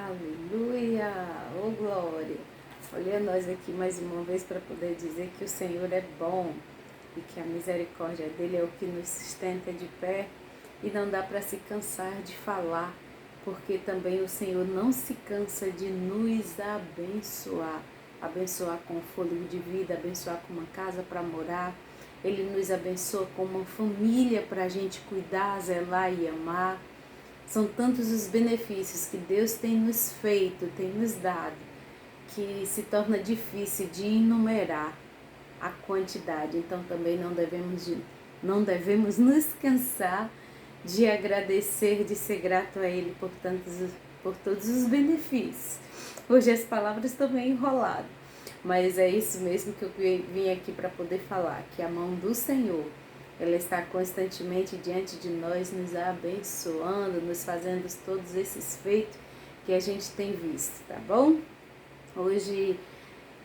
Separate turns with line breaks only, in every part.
Aleluia! Oh glória! Olha nós aqui mais uma vez para poder dizer que o Senhor é bom e que a misericórdia dele é o que nos sustenta de pé e não dá para se cansar de falar, porque também o Senhor não se cansa de nos abençoar com fôlego de vida, abençoar com uma casa para morar. Ele nos abençoa com uma família para a gente cuidar, zelar e amar. São tantos os benefícios que Deus tem nos feito, tem nos dado, que se torna difícil de enumerar a quantidade. Então também não devemos nos cansar de agradecer, de ser grato a Ele por todos os benefícios. Hoje as palavras estão meio enroladas, mas é isso mesmo que eu vim aqui para poder falar, que a mão do Senhor, ela está constantemente diante de nós, nos abençoando, nos fazendo todos esses feitos que a gente tem visto, tá bom? Hoje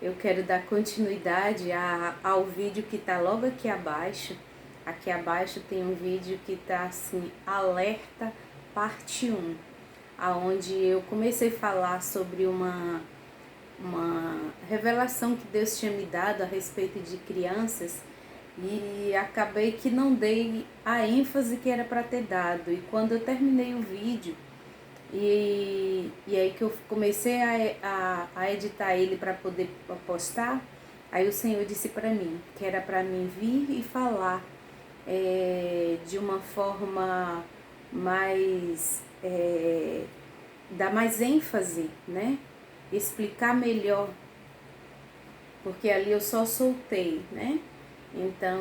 eu quero dar continuidade ao vídeo que está logo aqui abaixo. Aqui abaixo tem um vídeo que está assim, Alerta Parte 1, aonde eu comecei a falar sobre uma revelação que Deus tinha me dado a respeito de crianças, e acabei que não dei a ênfase que era para ter dado. E quando eu terminei o vídeo, e aí que eu comecei a editar ele para poder postar, aí o Senhor disse para mim que era para mim vir e falar de uma forma mais, dar mais ênfase, né? Explicar melhor, porque ali eu só soltei, né? Então,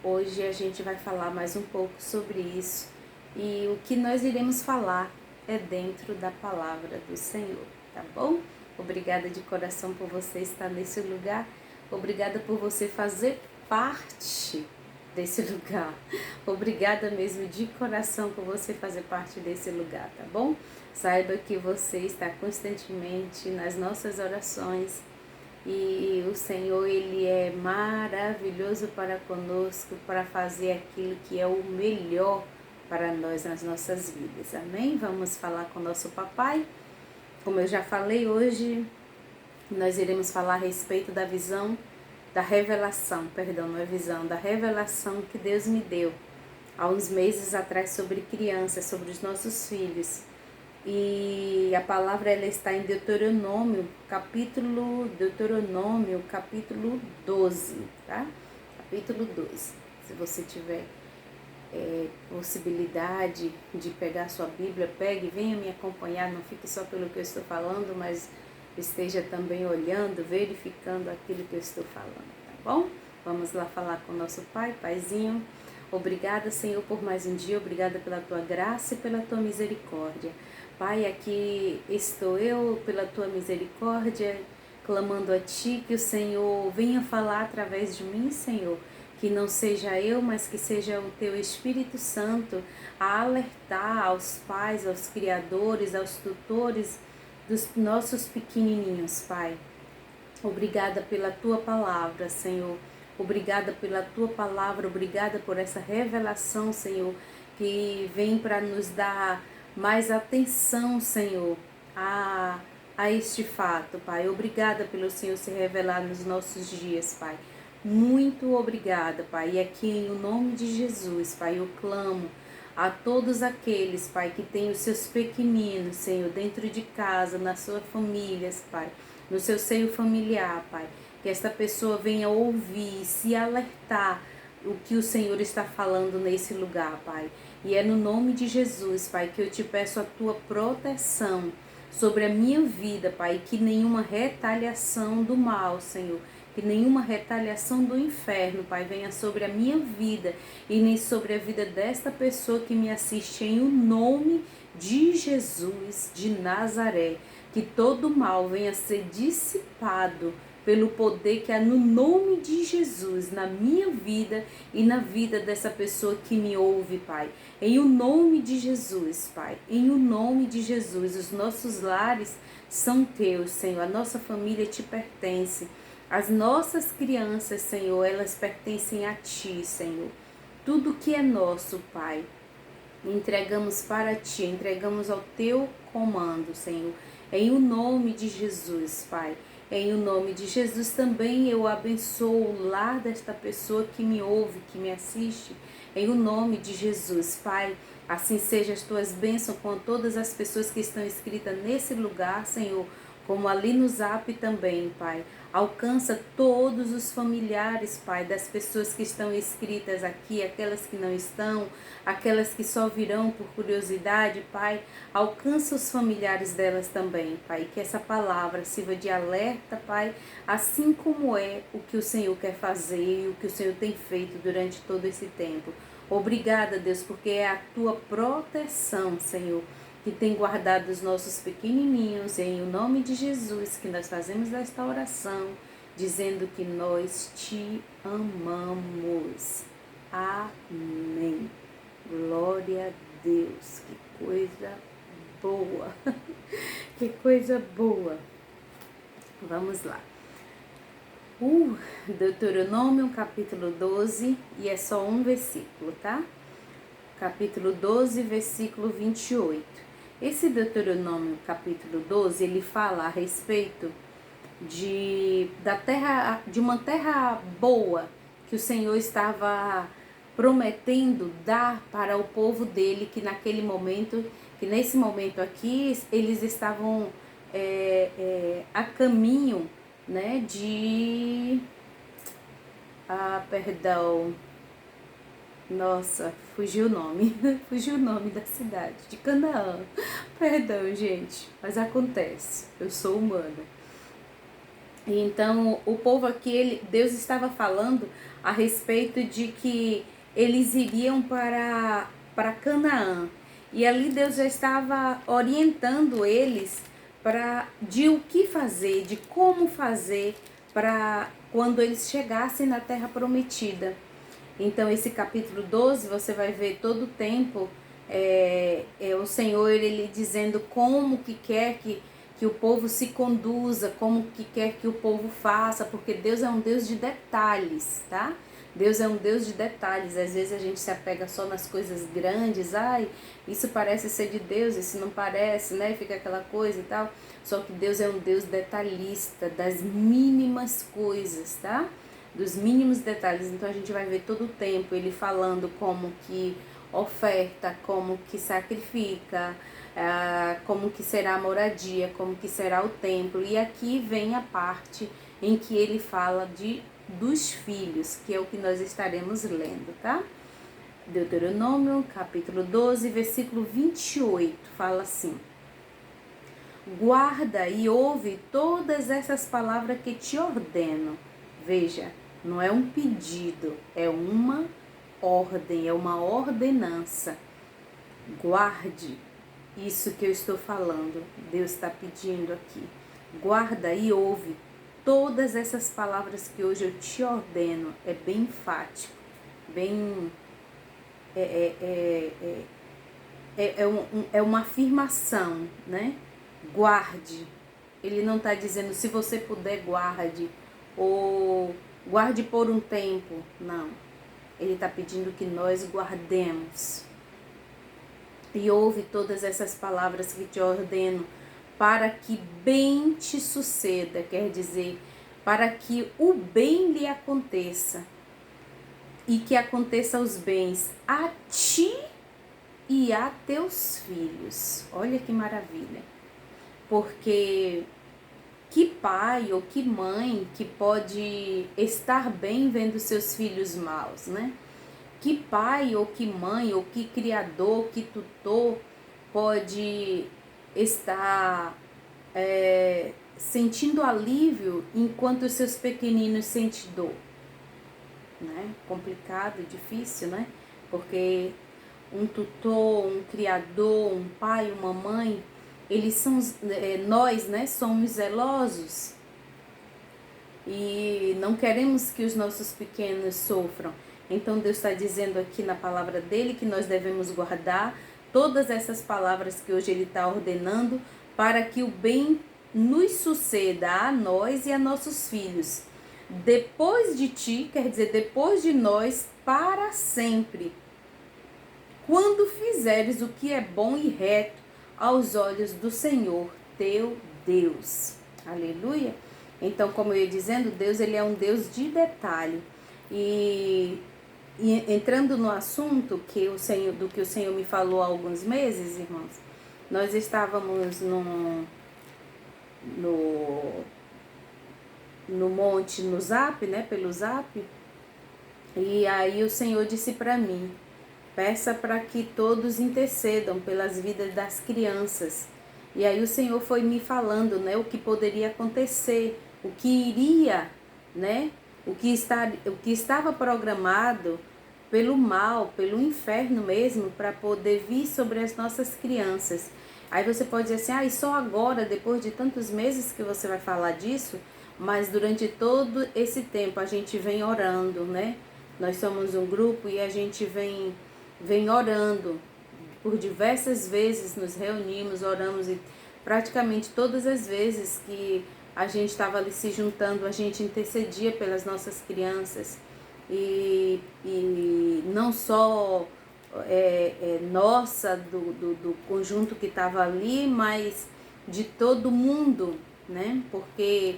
hoje a gente vai falar mais um pouco sobre isso, e o que nós iremos falar é dentro da palavra do Senhor, tá bom? Obrigada de coração por você estar nesse lugar, obrigada por você fazer parte desse lugar, obrigada mesmo de coração por você fazer parte desse lugar, tá bom? Saiba que você está constantemente nas nossas orações, e o Senhor, Ele é maravilhoso para conosco, para fazer aquilo que é o melhor para nós nas nossas vidas, amém? Vamos falar com o nosso papai. Como eu já falei, hoje nós iremos falar a respeito da visão, da revelação, perdão, não é visão, da revelação que Deus me deu há uns meses atrás sobre crianças, sobre os nossos filhos. E a palavra ela está em Deuteronômio, capítulo 12, tá? Capítulo 12. Se você tiver possibilidade de pegar sua Bíblia, pegue, venha me acompanhar, não fique só pelo que eu estou falando, mas esteja também olhando, verificando aquilo que eu estou falando, tá bom? Vamos lá falar com o nosso Pai. Paizinho, obrigada, Senhor, por mais um dia, obrigada pela Tua graça e pela Tua misericórdia. Pai, aqui estou eu, pela Tua misericórdia, clamando a Ti, que o Senhor venha falar através de mim, Senhor, que não seja eu, mas que seja o Teu Espírito Santo a alertar aos pais, aos criadores, aos tutores dos nossos pequenininhos, Pai. Obrigada pela Tua palavra, Senhor. Obrigada pela Tua palavra, obrigada por essa revelação, Senhor, que vem para nos dar mais atenção, Senhor, a este fato, Pai. Obrigada pelo Senhor se revelar nos nossos dias, Pai. Muito obrigada, Pai. E aqui em nome de Jesus, Pai, eu clamo a todos aqueles, Pai, que têm os seus pequeninos, Senhor, dentro de casa, nas suas famílias, Pai, no seu seio familiar, Pai, que esta pessoa venha ouvir, se alertar o que o Senhor está falando nesse lugar, Pai. E é no nome de Jesus, Pai, que eu te peço a Tua proteção sobre a minha vida, Pai, que nenhuma retaliação do mal, Senhor, que nenhuma retaliação do inferno, Pai, venha sobre a minha vida e nem sobre a vida desta pessoa que me assiste, em o nome de Jesus de Nazaré. Que todo mal venha ser dissipado pelo poder que há no nome de Jesus, na minha vida e na vida dessa pessoa que me ouve, Pai. Em o nome de Jesus, Pai. Em o nome de Jesus, os nossos lares são Teus, Senhor. A nossa família te pertence. As nossas crianças, Senhor, elas pertencem a Ti, Senhor. Tudo que é nosso, Pai, entregamos para Ti, entregamos ao Teu comando, Senhor. Em o nome de Jesus, Pai. Em o nome de Jesus também eu abençoo o lar desta pessoa que me ouve, que me assiste. Em o nome de Jesus, Pai. Assim seja as tuas bênçãos com todas as pessoas que estão inscritas nesse lugar, Senhor, como ali no Zap também, Pai. Alcança todos os familiares, Pai, das pessoas que estão inscritas aqui, aquelas que não estão, aquelas que só virão por curiosidade, Pai. Alcança os familiares delas também, Pai. Que essa palavra sirva de alerta, Pai, assim como é o que o Senhor quer fazer e o que o Senhor tem feito durante todo esse tempo. Obrigada, Deus, porque é a tua proteção, Senhor, que tem guardado os nossos pequenininhos. Em o nome de Jesus que nós fazemos esta oração, dizendo que nós te amamos. Amém. Glória a Deus. Que coisa boa. Que coisa boa. Vamos lá. Deuteronômio, capítulo 12, e é só um versículo, tá? Capítulo 12, versículo 28. Esse Deuteronômio, capítulo 12, ele fala a respeito de uma terra boa que o Senhor estava prometendo dar para o povo dele, que nesse momento aqui, eles estavam a caminho, né, nossa, fugiu o nome da cidade, de Canaã. Perdão, gente, mas acontece, eu sou humana. Então, o povo aqui, Deus estava falando a respeito de que eles iriam para Canaã. E ali Deus já estava orientando eles de o que fazer, de como fazer para quando eles chegassem na terra prometida. Então, esse capítulo 12, você vai ver todo o tempo o Senhor ele dizendo como que quer que o povo se conduza, como que quer que o povo faça, porque Deus é um Deus de detalhes, tá? Deus é um Deus de detalhes. Às vezes a gente se apega só nas coisas grandes, isso parece ser de Deus, isso não parece, né? Fica aquela coisa e tal. Só que Deus é um Deus detalhista, das mínimas coisas, tá? Dos mínimos detalhes. Então a gente vai ver todo o tempo ele falando como que oferta, como que sacrifica, como que será a moradia, como que será o templo. E aqui vem a parte em que ele fala dos filhos, que é o que nós estaremos lendo, tá? Deuteronômio, capítulo 12, versículo 28, fala assim: guarda e ouve todas essas palavras que te ordeno. Veja, não é um pedido, é uma ordem, é uma ordenança. Guarde isso que eu estou falando, Deus está pedindo aqui. Guarda e ouve todas essas palavras que hoje eu te ordeno. É bem enfático, bem... É uma afirmação, né? Guarde. Ele não está dizendo se você puder guarde, ou guarde por um tempo. Não. Ele está pedindo que nós guardemos. E ouve todas essas palavras que te ordeno, para que bem te suceda, quer dizer, para que o bem lhe aconteça, e que aconteça os bens a ti e a teus filhos. Olha que maravilha. Porque que pai ou que mãe que pode estar bem vendo seus filhos maus, né? Que pai ou que mãe ou que criador, que tutor pode estar sentindo alívio enquanto os seus pequeninos sentem dor, né? Complicado, difícil, né? Porque um tutor, um criador, um pai, uma mãe, eles são, nós, né, somos zelosos e não queremos que os nossos pequenos sofram. Então Deus está dizendo aqui na palavra dele que nós devemos guardar todas essas palavras que hoje ele está ordenando, para que o bem nos suceda a nós e a nossos filhos. Depois de ti, quer dizer, depois de nós, para sempre. Quando fizeres o que é bom e reto aos olhos do Senhor teu Deus. Aleluia. Então, como eu ia dizendo, Deus ele é um Deus de detalhe. E entrando no assunto do que o Senhor me falou há alguns meses, irmãos, nós estávamos no monte, no Zap, né, pelo Zap, e aí o Senhor disse para mim, peça para que todos intercedam pelas vidas das crianças. E aí o Senhor foi me falando, né, o que poderia acontecer, o que iria, né, o que estava programado pelo mal, pelo inferno mesmo, para poder vir sobre as nossas crianças. Aí você pode dizer assim, e só agora, depois de tantos meses que você vai falar disso? Mas durante todo esse tempo a gente vem orando, né? Nós somos um grupo e a gente vem orando. Por diversas vezes nos reunimos, oramos e praticamente todas as vezes que a gente estava ali se juntando, a gente intercedia pelas nossas crianças. E não só nossa, do conjunto que estava ali, mas de todo mundo, né? Porque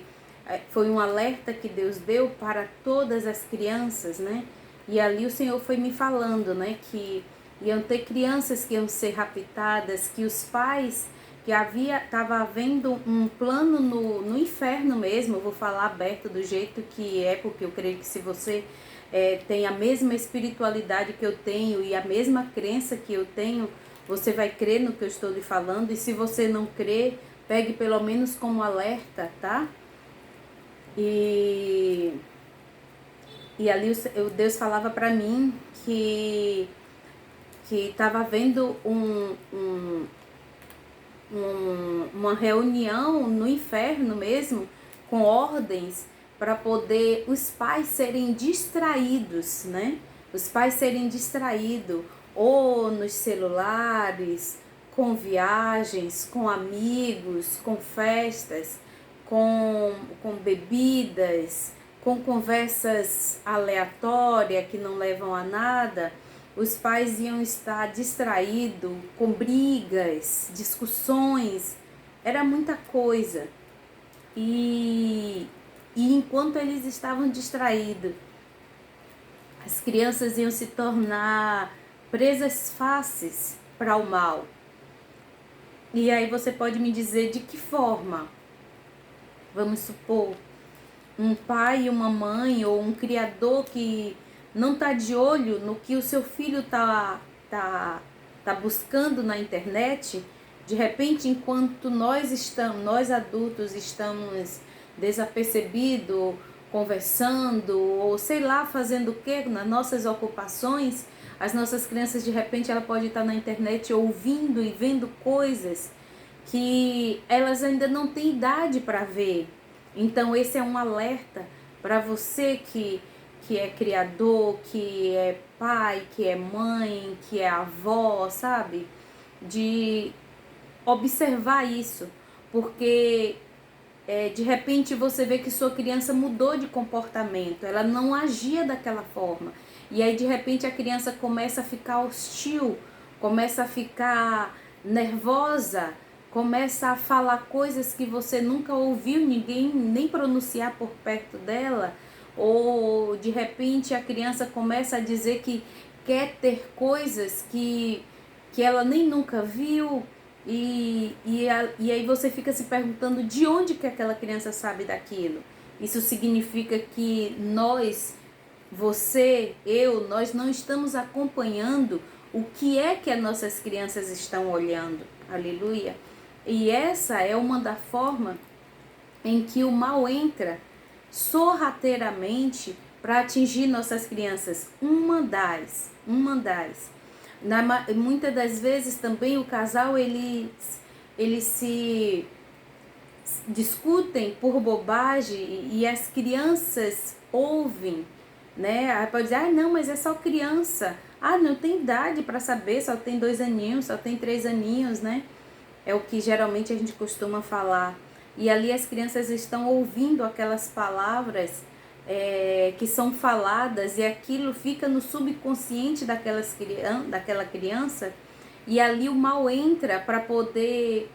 foi um alerta que Deus deu para todas as crianças, né? E ali o Senhor foi me falando, né? Que iam ter crianças que iam ser raptadas, que os pais, que estava havendo um plano no inferno mesmo. Eu vou falar aberto do jeito que é, porque eu creio que se você tem a mesma espiritualidade que eu tenho e a mesma crença que eu tenho, você vai crer no que eu estou lhe falando. E se você não crer, pegue pelo menos como alerta, tá? E ali Deus falava para mim que estava havendo uma reunião no inferno mesmo, com ordens para poder os pais serem distraídos, né? Os pais serem distraídos ou nos celulares, com viagens, com amigos, com festas, com bebidas, com conversas aleatórias que não levam a nada. Os pais iam estar distraídos com brigas, discussões, era muita coisa. E enquanto eles estavam distraídos, as crianças iam se tornar presas fáceis para o mal. E aí você pode me dizer de que forma? Vamos supor, um pai e uma mãe ou um criador que não está de olho no que o seu filho tá buscando na internet. De repente, enquanto nós adultos estamos desapercebidos, conversando ou sei lá, fazendo o que nas nossas ocupações, as nossas crianças de repente ela pode estar na internet ouvindo e vendo coisas que elas ainda não têm idade para ver. Então esse é um alerta para você que é criador, que é pai, que é mãe, que é avó, sabe? De observar isso, porque de repente você vê que sua criança mudou de comportamento, ela não agia daquela forma. E aí de repente a criança começa a ficar hostil, começa a ficar nervosa, começa a falar coisas que você nunca ouviu ninguém nem pronunciar por perto dela. Ou de repente a criança começa a dizer que quer ter coisas que ela nem nunca viu. E aí você fica se perguntando de onde que aquela criança sabe daquilo. Isso significa que nós, você, eu, nós não estamos acompanhando o que é que as nossas crianças estão olhando. Aleluia. E essa é uma das formas em que o mal entra sorrateiramente para atingir nossas crianças. Uma das. Muitas das vezes também o casal eles se discutem por bobagem e as crianças ouvem, né? Aí pode dizer, não, mas é só criança. Não tem idade para saber, só tem 2 aninhos, só tem 3 aninhos, né? É o que geralmente a gente costuma falar. E ali as crianças estão ouvindo aquelas palavras que são faladas e aquilo fica no subconsciente daquela criança, e ali o mal entra para poder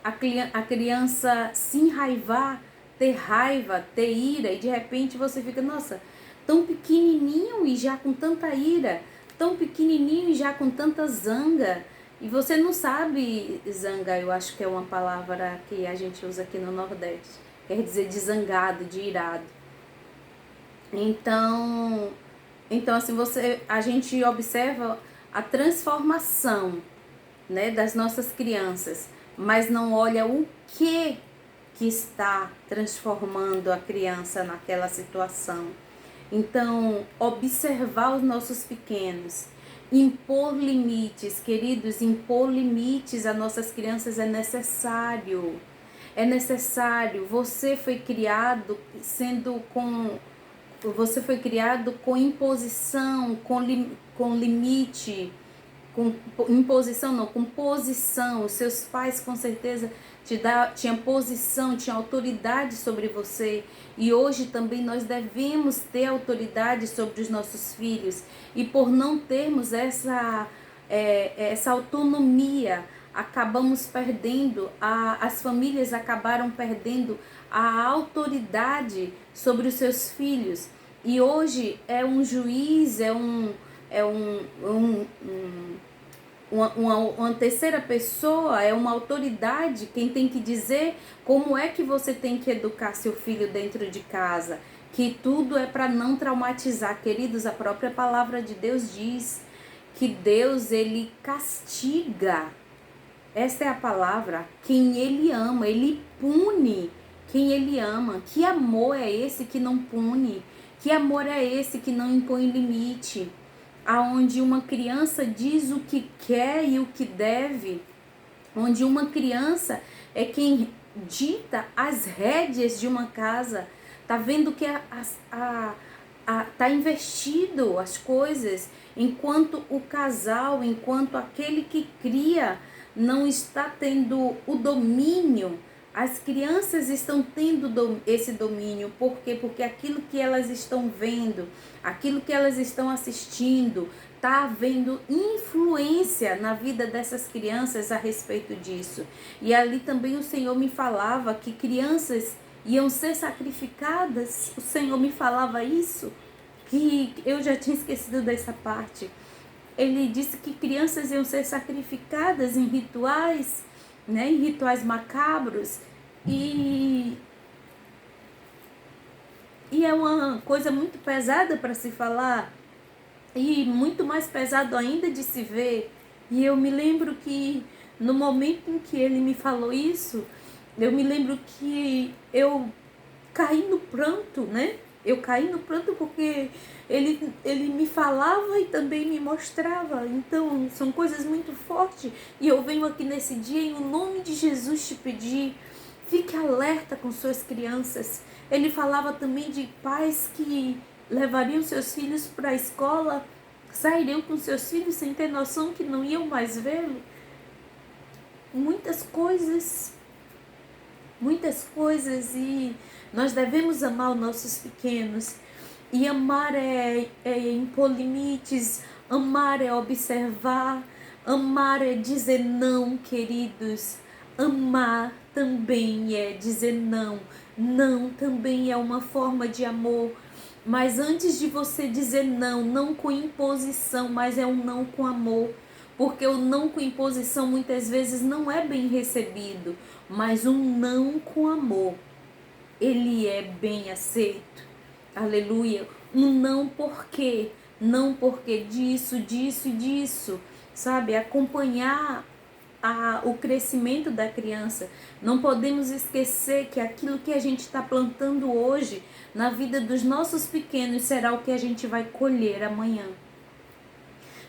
a criança se enraivar, ter raiva, ter ira, e de repente você fica, nossa, tão pequenininho e já com tanta ira, tão pequenininho e já com tanta zanga. E você não sabe, zanga, eu acho que é uma palavra que a gente usa aqui no Nordeste, quer dizer de zangado, de irado. Então assim, a gente observa a transformação, né, das nossas crianças, mas não olha o que está transformando a criança naquela situação. Então, observar os nossos pequenos, impor limites, queridos, impor limites às nossas crianças é necessário. É necessário. Você foi criado com imposição, com limite, com imposição não, com posição. Os seus pais com certeza tinham posição, tinham autoridade sobre você, e hoje também nós devemos ter autoridade sobre os nossos filhos, e por não termos essa autonomia, acabamos perdendo, as famílias acabaram perdendo a autoridade sobre os seus filhos, e hoje é um juiz, uma terceira pessoa, é uma autoridade, quem tem que dizer como é que você tem que educar seu filho dentro de casa, que tudo é para não traumatizar. Queridos, a própria palavra de Deus diz que Deus, ele castiga, essa é a palavra, quem ele ama, ele pune quem ele ama. Que amor é esse que não pune? Que amor é esse que não impõe limite? Aonde uma criança diz o que quer e o que deve, onde uma criança é quem dita as rédeas de uma casa, tá vendo que tá investido as coisas, enquanto o casal, enquanto aquele que cria não está tendo o domínio. As crianças estão tendo esse domínio. Por quê? Porque aquilo que elas estão vendo, aquilo que elas estão assistindo, está havendo influência na vida dessas crianças a respeito disso. E ali também o Senhor me falava que crianças iam ser sacrificadas. O Senhor me falava isso, que eu já tinha esquecido dessa parte. Ele disse que crianças iam ser sacrificadas em rituais, né, em rituais macabros, e é uma coisa muito pesada para se falar, e muito mais pesado ainda de se ver. E eu me lembro que no momento em que ele me falou isso, eu me lembro que eu caí no pranto, né? Eu caí no pranto porque ele me falava e também me mostrava. Então, são coisas muito fortes. E eu venho aqui nesse dia, em nome de Jesus, te pedir, fique alerta com suas crianças. Ele falava também de pais que levariam seus filhos para a escola, sairiam com seus filhos sem ter noção que não iam mais vê-lo. Muitas coisas, e nós devemos amar os nossos pequenos. E amar é impor limites, amar é observar, amar é dizer não, queridos. Amar também é dizer não. Não também é uma forma de amor. Mas antes de você dizer não, não com imposição, mas é um não com amor. Porque o não com imposição muitas vezes não é bem recebido, mas um não com amor, ele é bem aceito. Aleluia. Um não porque, não porque disso, disso e disso, sabe? Acompanhar o crescimento da criança. Não podemos esquecer que aquilo que a gente está plantando hoje na vida dos nossos pequenos será o que a gente vai colher amanhã.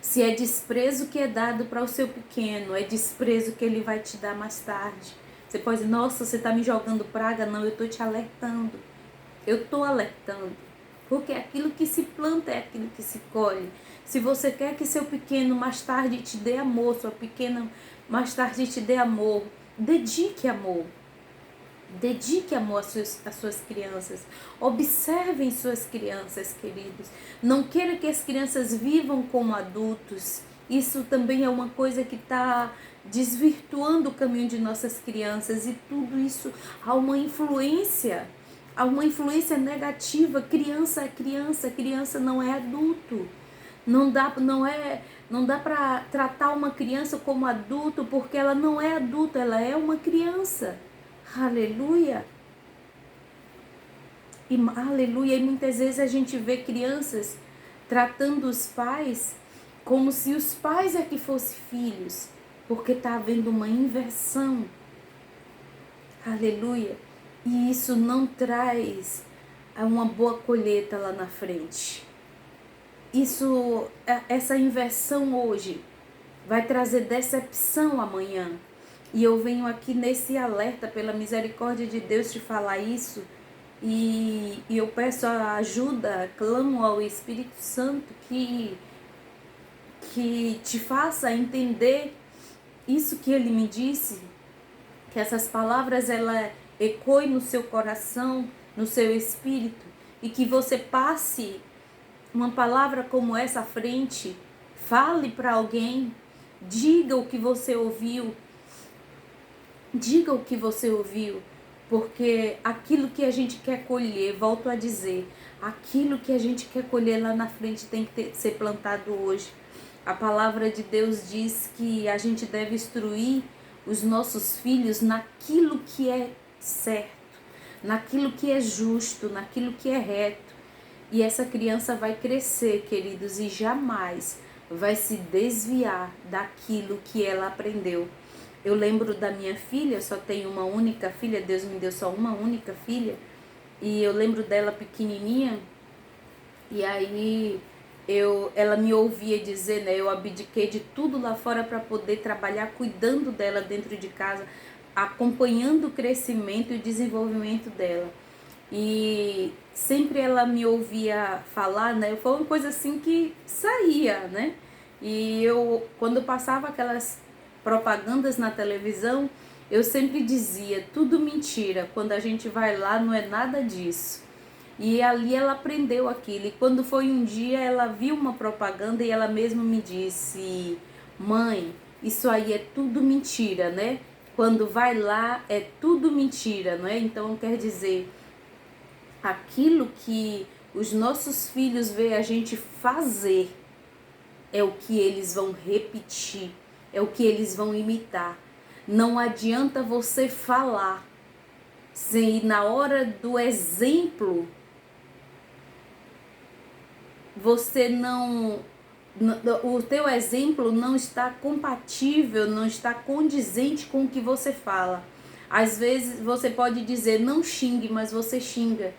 Se é desprezo que é dado para o seu pequeno, é desprezo que ele vai te dar mais tarde. Você pode dizer, nossa, você está me jogando praga? Não, eu estou te alertando. Eu estou alertando. Porque aquilo que se planta é aquilo que se colhe. Se você quer que seu pequeno mais tarde te dê amor, sua pequena mais tarde te dê amor, dedique amor. Dedique amor às suas crianças. Observem suas crianças, queridos. Não queira que as crianças vivam como adultos. Isso também é uma coisa que está desvirtuando o caminho de nossas crianças, e tudo isso há uma influência negativa. Criança é criança, criança não é adulto. Não dá para tratar uma criança como adulto, porque ela não é adulta, ela é uma criança. Aleluia. Aleluia. E muitas vezes a gente vê crianças tratando os pais como se os pais é que fossem filhos, porque está havendo uma inversão. Aleluia. E isso não traz uma boa colheita lá na frente. Essa inversão hoje vai trazer decepção amanhã. E eu venho aqui nesse alerta, pela misericórdia de Deus, te falar isso. E eu peço a ajuda, clamo ao Espírito Santo que te faça entender isso que ele me disse, que essas palavras ela ecoem no seu coração, no seu espírito, e que você passe uma palavra como essa à frente, fale para alguém, diga o que você ouviu, porque aquilo que a gente quer colher, volto a dizer, aquilo que a gente quer colher lá na frente tem que ser plantado hoje. A palavra de Deus diz que a gente deve instruir os nossos filhos naquilo que é certo, naquilo que é justo, naquilo que é reto. E essa criança vai crescer, queridos, e jamais vai se desviar daquilo que ela aprendeu. Eu lembro da minha filha, só tenho uma única filha, Deus me deu só uma única filha, e eu lembro dela pequenininha, e aí ela me ouvia dizer, né, eu abdiquei de tudo lá fora para poder trabalhar cuidando dela dentro de casa, acompanhando o crescimento e o desenvolvimento dela. E sempre ela me ouvia falar, né, foi uma coisa assim que saía, né, e quando passava aquelas propagandas na televisão, eu sempre dizia, tudo mentira, quando a gente vai lá não é nada disso. E ali ela aprendeu aquilo. E quando foi um dia, ela viu uma propaganda e ela mesma me disse, mãe, isso aí é tudo mentira, né? Quando vai lá, é tudo mentira, não é? Então, quer dizer, aquilo que os nossos filhos veem a gente fazer é o que eles vão repetir, é o que eles vão imitar. Não adianta você falar sem na hora do exemplo você o teu exemplo não está compatível, não está condizente com o que você fala. Às vezes você pode dizer, não xingue, mas você xinga.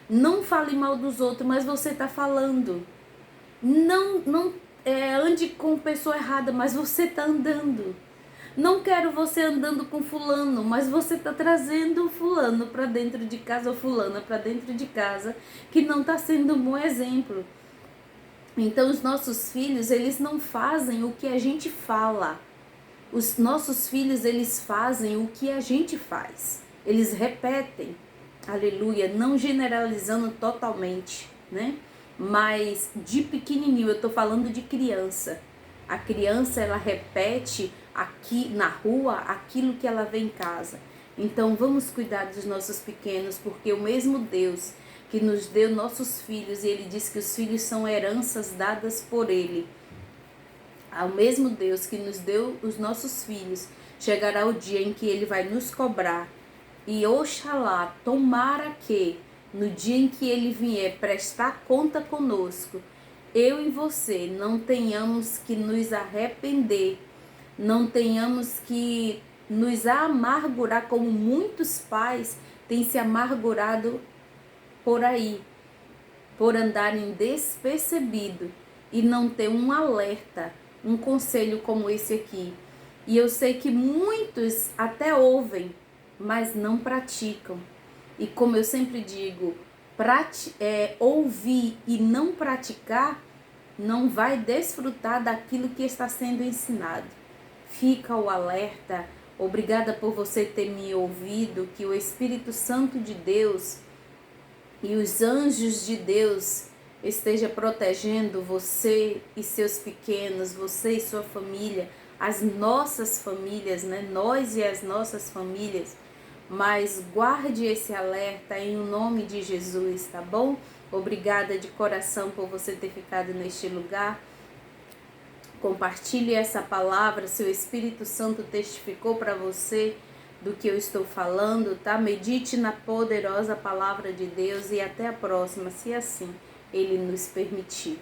Não fale mal dos outros, mas você está falando. Não ande com pessoa errada, mas você está andando. Não quero você andando com fulano, mas você está trazendo fulano para dentro de casa, ou fulana para dentro de casa, que não está sendo um bom exemplo. Então os nossos filhos, eles não fazem o que a gente fala. Os nossos filhos, eles fazem o que a gente faz. Eles repetem, aleluia, não generalizando totalmente, né? Mas de pequenininho, eu tô falando de criança. A criança, ela repete aqui na rua aquilo que ela vê em casa. Então vamos cuidar dos nossos pequenos, porque o mesmo Deus que nos deu nossos filhos, e ele diz que os filhos são heranças dadas por ele. Ao mesmo Deus que nos deu os nossos filhos, chegará o dia em que ele vai nos cobrar. E oxalá, tomara que, no dia em que ele vier prestar conta conosco, eu e você não tenhamos que nos arrepender, não tenhamos que nos amargurar como muitos pais têm se amargurado por aí, por andarem despercebido e não ter um alerta, um conselho como esse aqui. E eu sei que muitos até ouvem, mas não praticam. E como eu sempre digo, ouvir e não praticar não vai desfrutar daquilo que está sendo ensinado. Fica o alerta. Obrigada por você ter me ouvido, que o Espírito Santo de Deus e os anjos de Deus esteja protegendo você e seus pequenos, você e sua família, as nossas famílias, né? Nós e as nossas famílias. Mas guarde esse alerta em nome de Jesus, tá bom? Obrigada de coração por você ter ficado neste lugar. Compartilhe essa palavra, se o Espírito Santo testificou para você do que eu estou falando, tá? Medite na poderosa palavra de Deus e até a próxima, se assim Ele nos permitir.